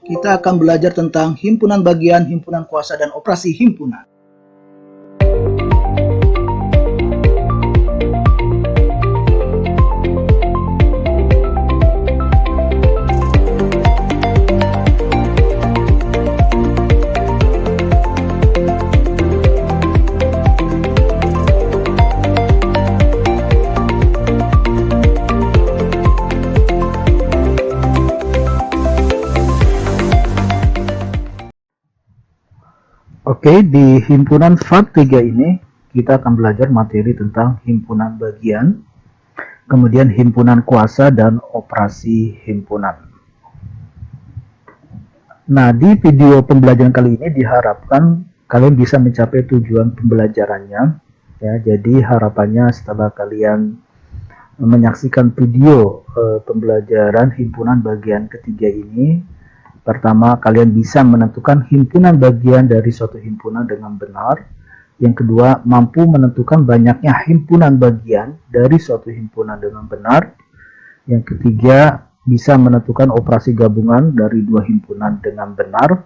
kita akan belajar tentang himpunan bagian, himpunan kuasa, dan operasi himpunan. Oke, di himpunan part 3 ini kita akan belajar materi tentang himpunan bagian, kemudian himpunan kuasa dan operasi himpunan. Nah, di video pembelajaran kali ini diharapkan kalian bisa mencapai tujuan pembelajarannya. Ya, jadi harapannya setelah kalian menyaksikan video pembelajaran himpunan bagian ketiga ini, pertama, kalian bisa menentukan himpunan bagian dari suatu himpunan dengan benar. Yang kedua, mampu menentukan banyaknya himpunan bagian dari suatu himpunan dengan benar. Yang ketiga, bisa menentukan operasi gabungan dari dua himpunan dengan benar.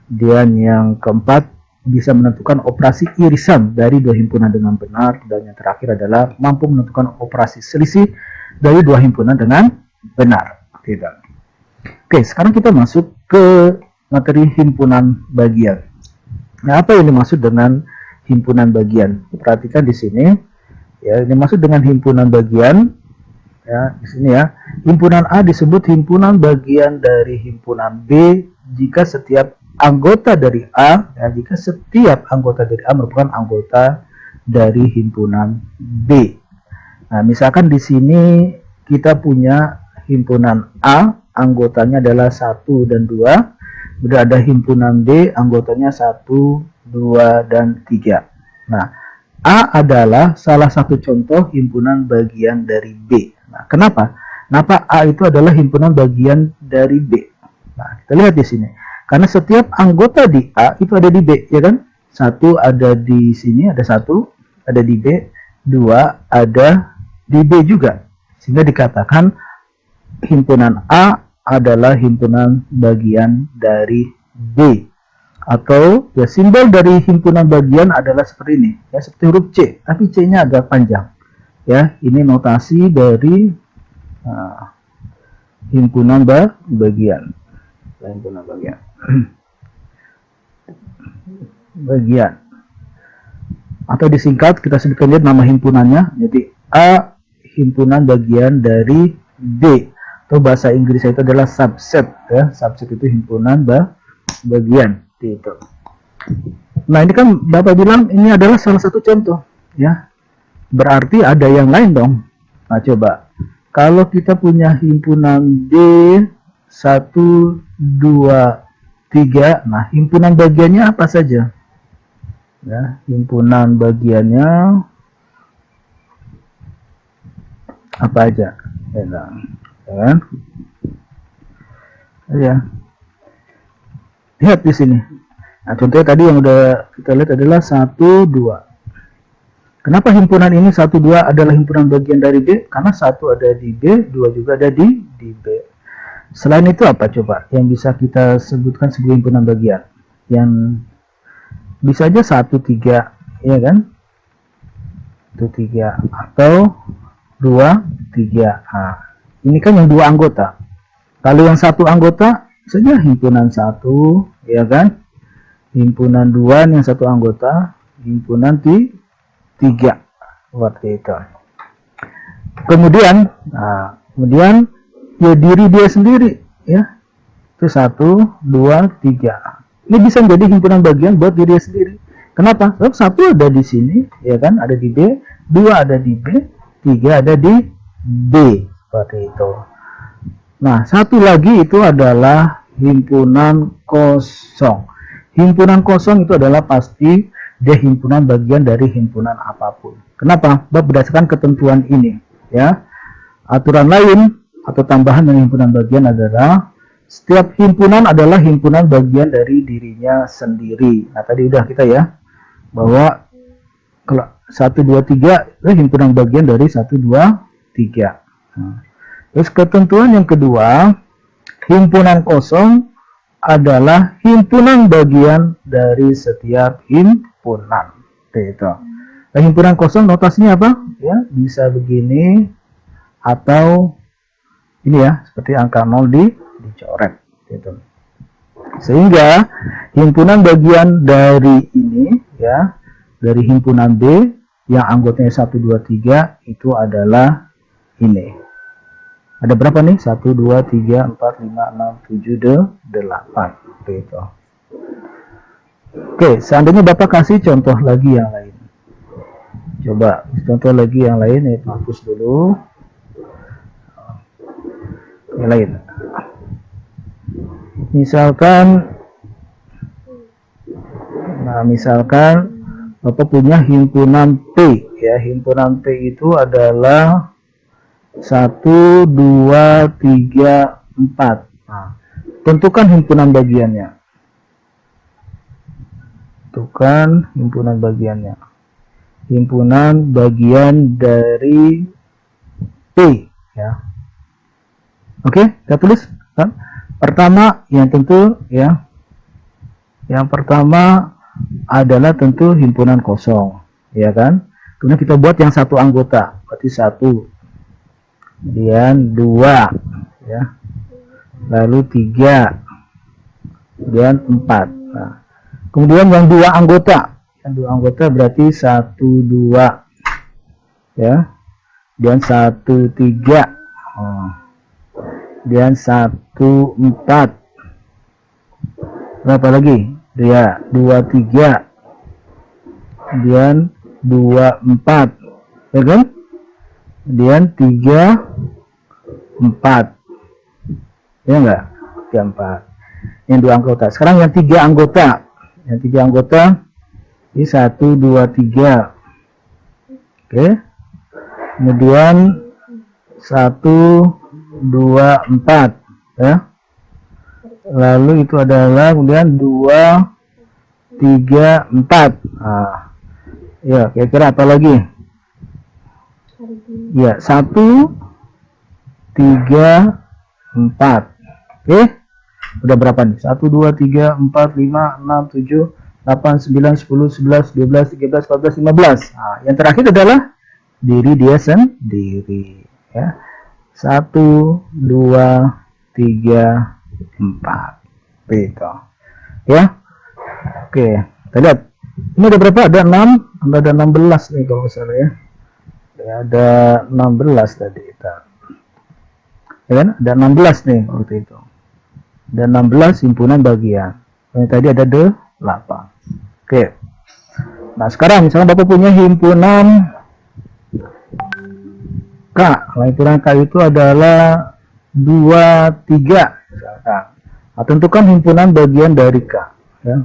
Dan yang keempat, bisa menentukan operasi irisan dari dua himpunan dengan benar. Dan yang terakhir adalah mampu menentukan operasi selisih dari dua himpunan dengan benar. Tidak. Oke, sekarang kita masuk ke materi himpunan bagian. Nah, apa yang dimaksud dengan himpunan bagian? Perhatikan di sini, ya, ini maksud dengan himpunan bagian, ya, di sini ya. Himpunan A disebut himpunan bagian dari himpunan B jika setiap anggota dari A, ya, jika setiap anggota dari A merupakan anggota dari himpunan B. Nah, misalkan di sini kita punya himpunan A, anggotanya adalah 1 dan 2. Kemudian ada himpunan B, anggotanya 1, 2, dan 3. Nah, A adalah salah satu contoh himpunan bagian dari B. Nah, kenapa? Kenapa A itu adalah himpunan bagian dari B? Nah, kita lihat di sini. Karena setiap anggota di A itu ada di B, ya kan? 1 ada di sini, ada 1, ada di B, 2 ada di B juga. Sehingga dikatakan himpunan A adalah himpunan bagian dari B. Atau ya, simbol dari himpunan bagian adalah seperti ini, ya, seperti huruf C, tapi C-nya agak panjang. Ya, ini notasi dari himpunan bagian. Himpunan bagian. Bagian. Atau disingkat kita sebutkan nama himpunannya. Jadi A himpunan bagian dari B. Atau bahasa Inggris itu adalah subset, ya. Subset itu himpunan bagian, gitu. Nah, ini kan Bapak bilang ini adalah salah satu contoh, ya. Berarti ada yang lain dong. Nah, coba. Kalau kita punya himpunan B 1, 2, 3, nah himpunan bagiannya apa saja? Ya, himpunan bagiannya apa aja? Ya, ya. Lihat di sini. Nah, contohnya tadi yang udah kita lihat adalah 1, 2. Kenapa himpunan ini 1, 2 adalah himpunan bagian dari B? Karena 1 ada di B, 2 juga ada di B. Selain itu apa coba yang bisa kita sebutkan sebagai himpunan bagian? Yang bisa aja 1, 3, ya kan? 1, 3 atau 2, 3. Nah, ini kan yang dua anggota. Kalau yang satu anggota saja himpunan 1, ya kan? Himpunan 2 yang satu anggota, himpunan 3. Seperti itu. Kemudian ya diri dia sendiri, ya. Itu 1, 2, 3. Ini bisa menjadi himpunan bagian buat diri dia sendiri. Kenapa? Sebab 1 ada di sini, ya kan? Ada di B, 2 ada di B, 3 ada di B. Seperti itu. Nah, satu lagi itu adalah himpunan kosong. Himpunan kosong itu adalah pasti dia himpunan bagian dari himpunan apapun. Kenapa? Berdasarkan ketentuan ini, ya. Aturan lain atau tambahan dari himpunan bagian adalah setiap himpunan adalah himpunan bagian dari dirinya sendiri. Nah, tadi udah kita ya bahwa kalau 1, 2, 3 itu himpunan bagian dari 1, 2, 3. Nah, terus ketentuan yang kedua, himpunan kosong adalah himpunan bagian dari setiap himpunan. Itu. Nah, himpunan kosong notasinya apa? Ya, bisa begini atau ini ya, seperti angka 0 dicoret. Gitu. Sehingga himpunan bagian dari ini ya, dari himpunan B yang anggotanya 1, 2, 3 itu adalah ini. Ada berapa nih? 1, 2, 3, 4, 5, 6, 7, 8. Gitu. Oke, seandainya Bapak kasih contoh lagi yang lain. Coba contoh lagi yang lain, ya, hapus dulu. Yang lain. Misalkan Bapak punya himpunan P, ya, himpunan P itu adalah 1, 2, 3, 4. Nah, tentukan himpunan bagiannya. Tentukan himpunan bagiannya. Himpunan bagian dari P, ya. Oke, kita tulis kan? Pertama yang tentu ya. Yang pertama adalah tentu himpunan kosong, ya kan? Kemudian kita buat yang satu anggota, berarti 1. Kemudian 2, ya. Lalu 3. Kemudian 4. Nah, kemudian yang 2 anggota. Yang 2 anggota berarti 1, 2. Ya. Dan 1, 3. Dan 1, 4. Berapa lagi? Ya, 2, 3. Kemudian 2, 4. Ya kan? Kemudian 3, 4. Ya enggak? 3, 4. Yang 2 anggota. Sekarang yang 3 anggota. Yang 3 anggota ini 1, 2, 3. Oke. Kemudian 1, 2, 4. Ya. Lalu itu adalah kemudian 2, 3, 4. Nah, ya, kira-kira apa lagi? Ya, 1, 3, 4. Oke. Udah berapa nih? 1, 2, 3, 4, 5, 6, 7, 8, 9, 10, 11, 12, 13, 14, 15. Nah, yang terakhir adalah diri dia sendiri. Ya. 1, 2, 3, 4. Gitu. Ya. Oke. Kita lihat. Ini ada berapa? Ada 6. Ada 16 nih kalau misalnya ya. Ada 16 tadi. Ya kan? Ada 16 nih waktu itu. Dan 16 himpunan bagian. Yang tadi ada 8. Oke. Nah, sekarang misalnya Bapak punya himpunan K. Nah, himpunan K itu adalah 2, 3 misalkan. Nah, tentukan himpunan bagian dari K, ya.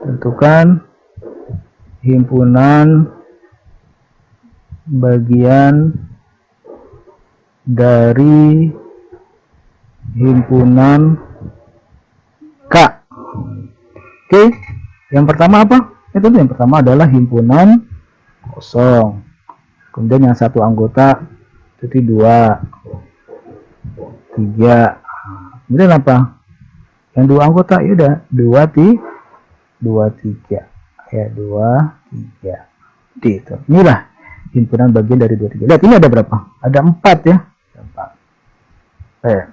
Tentukan himpunan bagian dari himpunan K. Oke, yang pertama apa? Itu yang pertama adalah himpunan kosong. Kemudian yang satu anggota itu 2, 3. Kemudian apa? Yang 2 anggota ya udah 2, 3. Ya, 2, 3. Gitu. Inilah himpunan bagian dari 2, 3. Lihat ini ada berapa? Ada 4 ya. 4.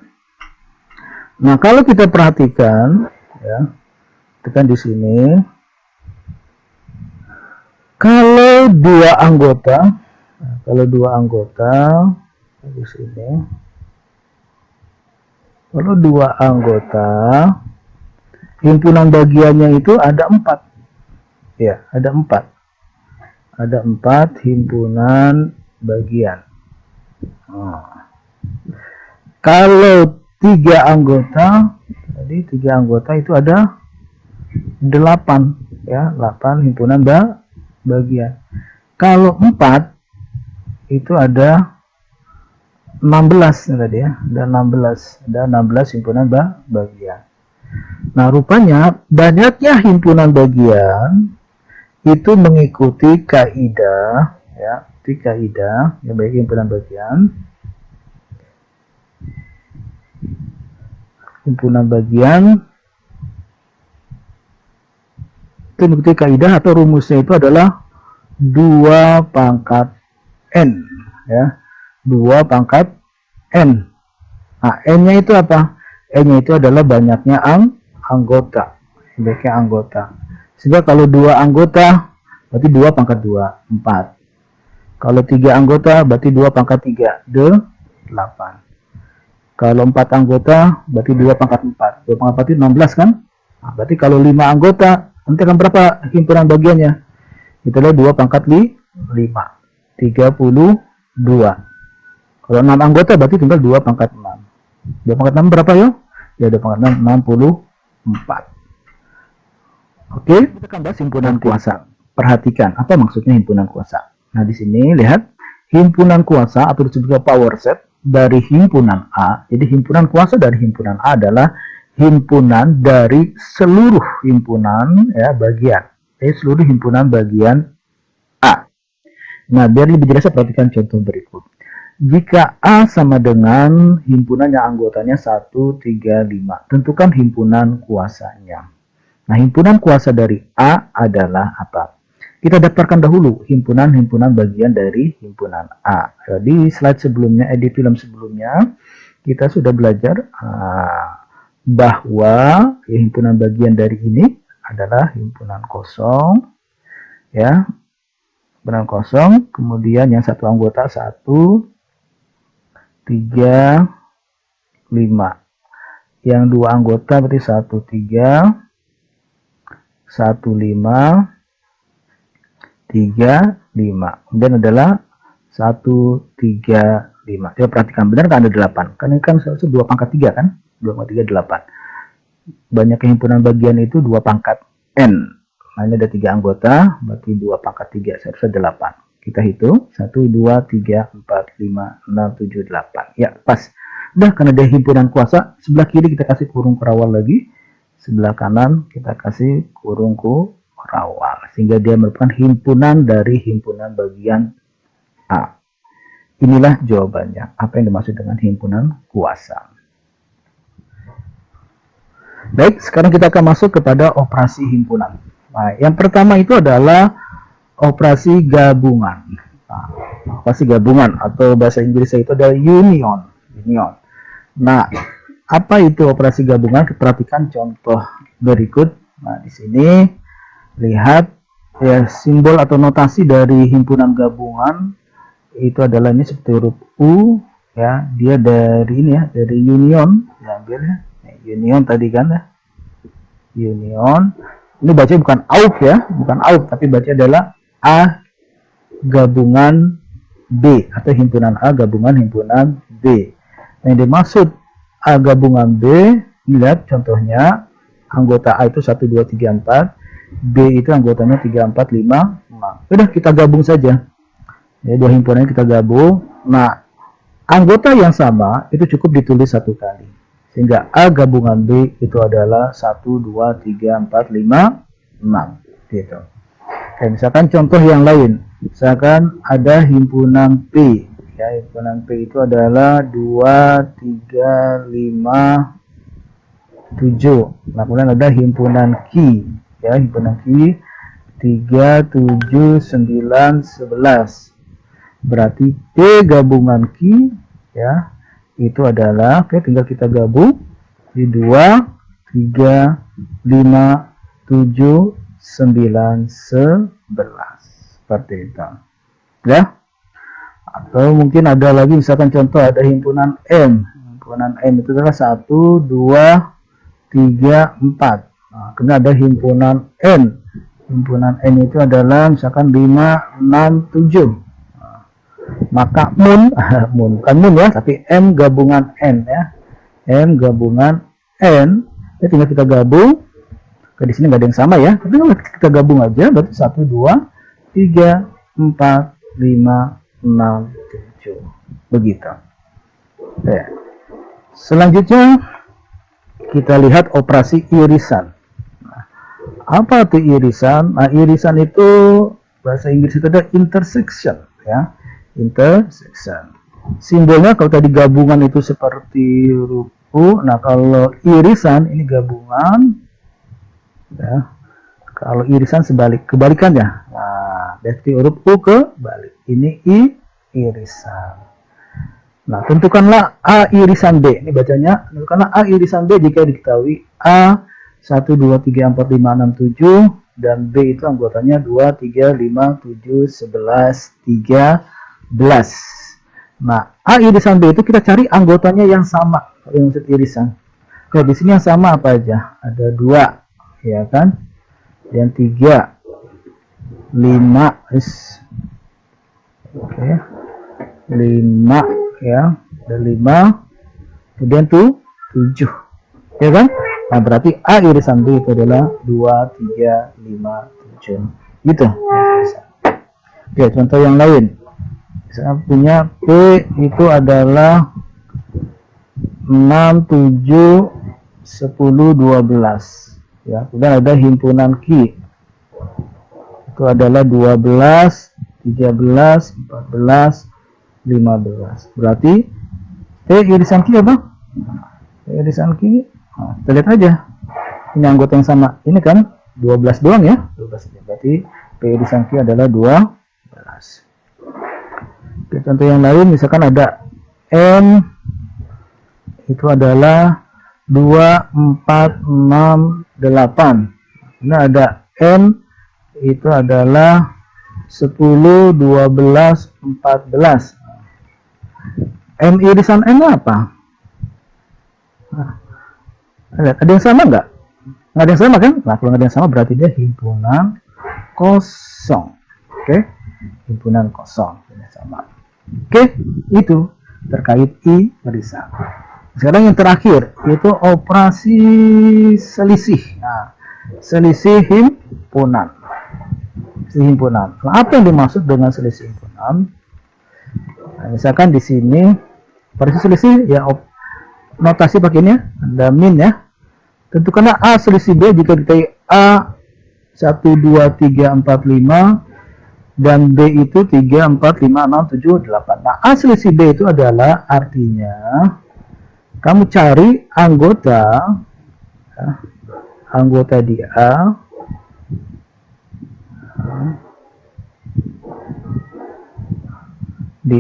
Nah, kalau kita perhatikan ya, tekan di sini. Kalau 2 anggota, di sini. Kalau 2 anggota, himpunan bagiannya itu ada 4. Ya, ada 4. Ada 4 himpunan bagian. Nah. Kalau 3 anggota, tadi 3 anggota itu ada 8, ya, 8 himpunan bagian. Kalau 4 itu ada 16 tadi ya, ada 16 himpunan bagian. Nah, rupanya banyaknya himpunan bagian itu mengikuti kaidah ya, yang baik himpunan bagian himpunan bagian itu mengikuti kaidah atau rumusnya itu adalah 2 pangkat N, ya, 2 pangkat N. Nah, N-nya itu apa? N-nya itu adalah banyaknya anggota, banyaknya anggota. Sehingga kalau 2 anggota berarti 2 pangkat 2, 4. Kalau 3 anggota berarti 2 pangkat 3, 8. Kalau 4 anggota berarti 2 pangkat 4. 2 pangkat 4 itu 16 kan? Nah, berarti kalau 5 anggota, nanti akan berapa himpunan bagiannya? Itulah 2 pangkat 5. 32. Kalau 6 anggota berarti tinggal 2 pangkat 6. 2 pangkat 6 berapa ya? Ya 2 pangkat 6, 64. Oke, kita akan bahas himpunan kuasa. Perhatikan, apa maksudnya himpunan kuasa? Nah, di sini lihat, himpunan kuasa atau disebut power set dari himpunan A. Jadi himpunan kuasa dari himpunan A adalah himpunan dari seluruh himpunan, ya, bagian. Jadi seluruh himpunan bagian A. Nah, biar lebih jelas perhatikan contoh berikut. Jika A sama dengan himpunan yang anggotanya 1, 3, 5, tentukan himpunan kuasanya. Nah, himpunan kuasa dari A adalah apa? Kita daftarkan dahulu himpunan-himpunan bagian dari himpunan A. Di slide sebelumnya, di film sebelumnya, kita sudah belajar bahwa himpunan bagian dari ini adalah himpunan kosong, ya, himpunan kosong. Kemudian yang satu anggota 1, 3, 5. Yang 2 anggota berarti 1, 3, 1, 5, 3, 5. Kemudian adalah 1, 3, 5. Coba perhatikan, benar kan ada 8? Kan ini kan 2 pangkat 3 kan? 2 pangkat 3, 8. Banyak himpunan bagian itu 2 pangkat N. Nah, ini ada 3 anggota, berarti 2 pangkat 3, seharusnya 8. Kita hitung, 1, 2, 3, 4, 5, 6, 7, 8. Ya, pas. Udah, karena ada himpunan kuasa, sebelah kiri kita kasih kurung kurawal lagi. Sebelah kanan kita kasih kurung kurawal. Sehingga dia merupakan himpunan dari himpunan bagian A. Inilah jawabannya. Apa yang dimaksud dengan himpunan kuasa. Baik, sekarang kita akan masuk kepada operasi himpunan. Nah, yang pertama itu adalah operasi gabungan. Nah, operasi gabungan atau bahasa Inggrisnya itu adalah union. Nah, apa itu operasi gabungan? Perhatikan contoh berikut. Nah, di sini lihat, ya, simbol atau notasi dari himpunan gabungan itu adalah ini seperti huruf U, ya, dia dari ini, ya, dari union, diambil, ya, union tadi kan, ya, union. Ini baca bukan AUP, ya, bukan AUP, tapi baca adalah A gabungan B atau himpunan A gabungan himpunan B. Nah, yang dimaksud A gabungan B, lihat contohnya, anggota A itu 1, 2, 3, 4, B itu anggotanya 3, 4, 5, 6. Udah, kita gabung saja. Ya, dua himpunan kita gabung. Nah, anggota yang sama itu cukup ditulis satu kali. Sehingga A gabungan B itu adalah 1, 2, 3, 4, 5, 6. Gitu. Oke, misalkan contoh yang lain. Misalkan ada himpunan P. Ya, himpunan P itu adalah 2, 3, 5, 7. Nah, kemudian ada himpunan Q. Ya, himpunan Q 3, 7, 9, 11. Berarti P gabungan Q, ya, itu adalah, oke, tinggal kita gabung di 2, 3, 5, 7, 9, 11. Seperti itu. Ya. Atau mungkin ada lagi, misalkan contoh ada himpunan M. Himpunan M itu adalah 1, 2, 3, 4. Nah, kemudian ada himpunan N. Himpunan N itu adalah misalkan 5, 6, 7. Nah, maka mun bukan mun, ya, tapi M gabungan N, ya. M gabungan N, ya, tinggal kita gabung. Di sini nggak ada yang sama, ya, tapi kita gabung aja, berarti 1, 2, 3, 4, 5, 6, 7. Begitu. Ya. Selanjutnya kita lihat operasi irisan. Nah, apa itu irisan? Nah, irisan itu bahasa Inggris itu ada intersection, ya. Intersection. Simbolnya kalau tadi gabungan itu seperti huruf U. Nah, kalau irisan ini gabungan, ya. Kalau irisan kebalikannya. Nah, berarti huruf U kebalik. Ini irisan. Nah, tentukanlah A irisan B. Ini bacanya, tentukanlah A irisan B jika diketahui A 1, 2, 3, 4, 5, 6, 7 dan B itu anggotanya 2, 3, 5, 7, 11, 13. Nah, A irisan B itu kita cari anggotanya yang sama. Yang maksud irisan. Kalau di sini yang sama apa aja? Ada 2, ya kan? Yang 3, 5, oke, 5 ya, dan 5, kemudian 7, ya kan? Nah, berarti A irisan B itu adalah 2, 3, 5, 7, gitu. Oke, contoh yang lain. Saya punya P itu adalah 6, 7, 10, 12. Ya, kemudian ada himpunan Q. Itu adalah 12, 13, 14, 15. Berarti P irisan Q apa? P irisan Q. Nah, kita lihat aja. Ini anggota yang sama. Ini kan 12 doang ya. 12. Berarti P irisan Q adalah 12. Oke, contoh yang lain misalkan ada N itu adalah 2, 4, 6, 8. Ini ada N itu adalah 10, 12, 14. M irisan N apa? Nah, ada yang sama nggak? Nggak ada yang sama kan? Nah, kalau nggak ada yang sama berarti dia himpunan kosong. Oke, himpunan kosong. Sama. Oke, itu terkait irisan. Sekarang yang terakhir itu operasi selisih. Nah, selisih himpunan. Himpunan. Nah, apa yang dimaksud dengan selisih himpunan? Nah, misalkan di sini operasi selisih ya notasi pakainya ada min ya. Tentukanlah A selisih B jika diketahui A 1, 2, 3, 4, 5 dan B itu 3, 4, 5, 6, 7, 8. Nah, A selisih B itu adalah artinya kamu cari anggota ya, anggota di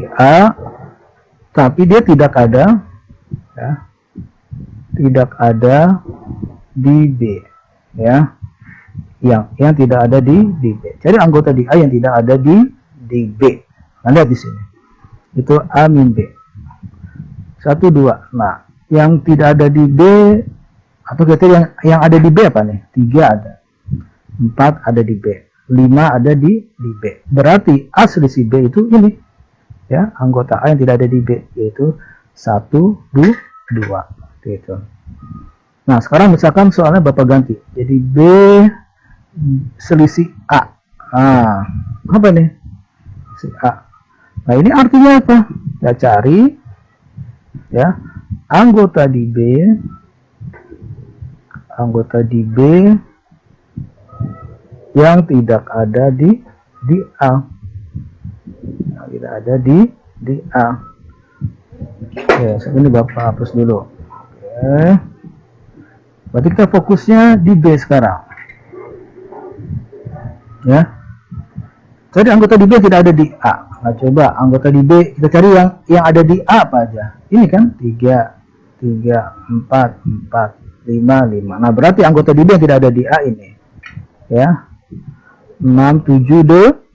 A tapi dia tidak ada ya, tidak ada di B ya, yang tidak ada di B. Cari anggota di A yang tidak ada di B. Nah, lihat di sini itu A min B 1, 2. Nah, yang tidak ada di B atau kita yang ada di B apa nih? 3 ada, 4 ada di B, 5 ada di B. Berarti A selisih B itu ini ya, anggota A yang tidak ada di B yaitu 1, 2 gitu. Nah, sekarang misalkan soalnya Bapak ganti jadi B selisih A. Nah, apa nih? Si A. Nah, ini artinya apa? Ya, cari ya anggota di B yang tidak ada di A. Yang tidak ada di A. Oke, ini Bapak hapus dulu. Oke. Berarti kita fokusnya di B sekarang. Ya. Jadi anggota di B tidak ada di A. Nah, coba anggota di B kita cari yang ada di A apa aja. Ini kan 3, 4, 5. Nah, berarti anggota di B yang tidak ada di A ini. Ya. 6, 7,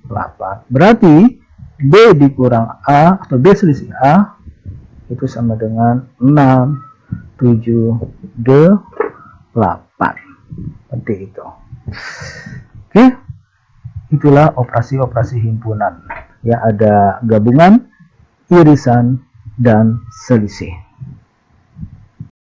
8. Berarti B dikurang A atau B selisih A itu sama dengan 6, 7, 8. Seperti itu. Oke. Itulah operasi-operasi himpunan. Ya, ada gabungan, irisan, dan selisih.